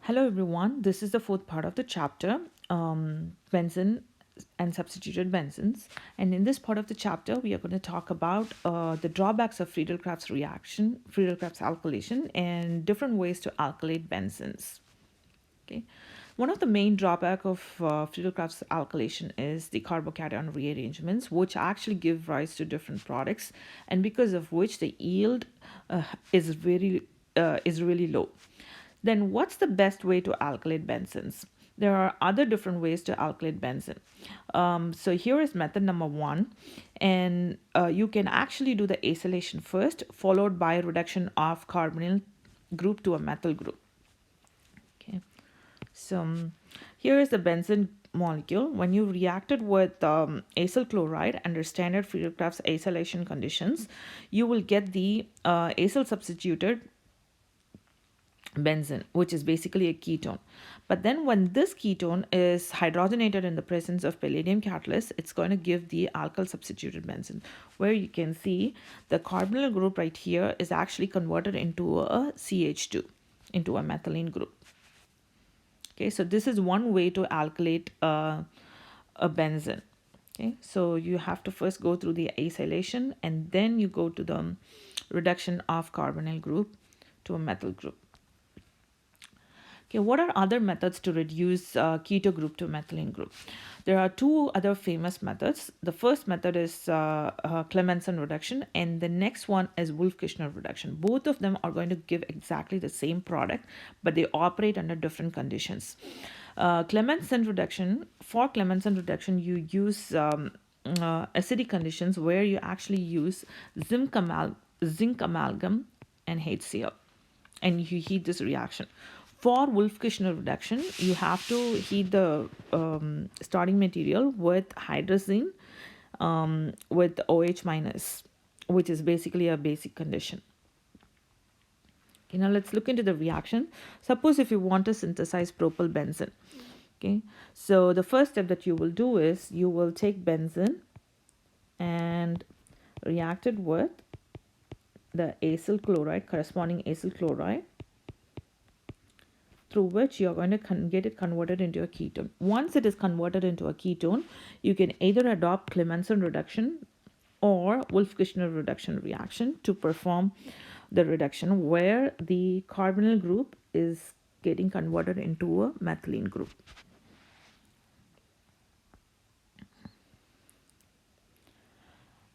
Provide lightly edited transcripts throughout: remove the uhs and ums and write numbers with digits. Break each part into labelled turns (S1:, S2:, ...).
S1: Hello, everyone. This is the fourth part of the chapter, benzene and substituted benzenes. And in this part of the chapter, we are going to talk about the drawbacks of Friedel-Crafts reaction, Friedel-Crafts alkylation, and different ways to alkylate benzenes. Okay. One of the main drawback of Friedel-Crafts alkylation is the carbocation rearrangements, which actually give rise to different products, and because of which the yield uh, is really low. Then what's the best way to alkylate benzenes? There are other different ways to alkylate benzene. So here is method number one, and you can actually do the acylation first, followed by reduction of carbonyl group to a methyl group. Okay, so here is the benzene molecule. When you reacted with acyl chloride under standard Friedel-Crafts acylation conditions, you will get the acyl substituted benzene, which is basically a ketone. But then when this ketone is hydrogenated in the presence of palladium catalyst, it's going to give the alkyl substituted benzene, where you can see the carbonyl group right here is actually converted into a CH2, into a methylene group. Okay, so this is one way to alkylate a benzene. Okay, so you have to first go through the acylation and then you go to the reduction of carbonyl group to a methyl group. Okay, what are other methods to reduce keto group to methylene group? There are two other famous methods. The first method is Clemmensen reduction, and the next one is Wolff-Kishner reduction. Both of them are going to give exactly the same product, but they operate under different conditions. Clemmensen reduction, for Clemmensen reduction, you use acidic conditions where you actually use zinc amalgam and HCl, and you heat this reaction. For Wolff-Kishner reduction, you have to heat the starting material with hydrazine with OH minus, which is basically a basic condition. Okay, now let's look into the reaction. Suppose if you want to synthesize propylbenzene. Okay, so the first step that you will do is you will take benzene and react it with the acyl chloride, corresponding acyl chloride, through which you're going to get it converted into a ketone. Once it is converted into a ketone, you can either adopt Clemmensen reduction or Wolff-Kishner reduction reaction to perform the reduction where the carbonyl group is getting converted into a methylene group.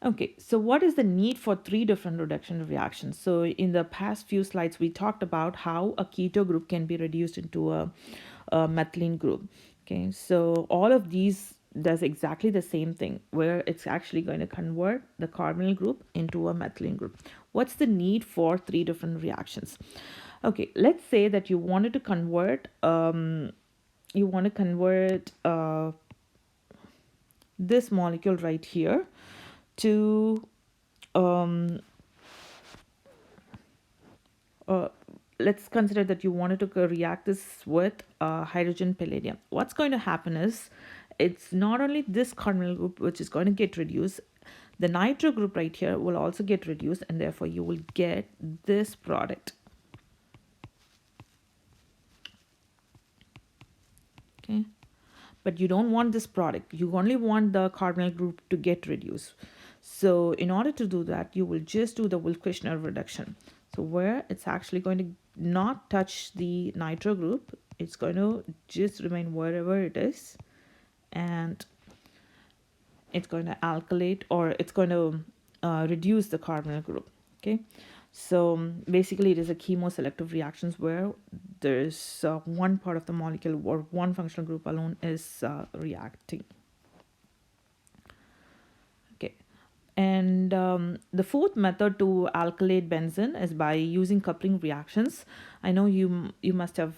S1: Okay, so what is the need for three different reduction reactions? So in the past few slides, we talked about how a keto group can be reduced into a methylene group. Okay, so all of these does exactly the same thing where it's actually going to convert the carbonyl group into a methylene group. What's the need for three different reactions? Okay, let's say that you wanted to convert this molecule right here to let's consider that you wanted to react this with hydrogen palladium. What's going to happen is it's not only this carbonyl group which is going to get reduced, the nitro group right here will also get reduced, and therefore you will get this product. Okay, but you don't want this product. You only want the carbonyl group to get reduced. So in order to do that, you will just do the Wolff-Kishner reduction. So where it's actually going to not touch the nitro group, it's going to just remain wherever it is, and it's going to alkylate, or it's going to reduce the carbonyl group. Okay, so basically it is a chemoselective reactions where there's one part of the molecule or one functional group alone is reacting. Okay, and the fourth method to alkylate benzene is by using coupling reactions. I know you must have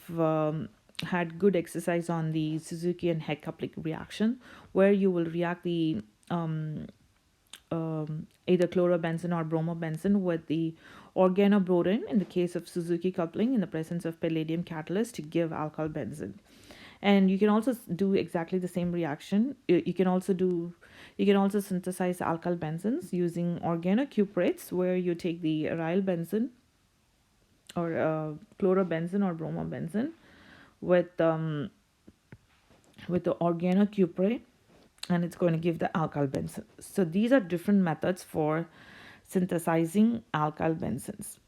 S1: had good exercise on the Suzuki and Heck coupling reaction, where you will react the either chlorobenzene or bromobenzene with the organoborane in the case of Suzuki coupling in the presence of palladium catalyst to give alkyl benzene. And you can also do exactly the same reaction. You can also synthesize alkyl benzenes using organocuprates, where you take the aryl benzene or chlorobenzene or bromobenzene with the organocuprate, and it's going to give the alkyl benzene. So these are different methods for synthesizing alkyl benzenes.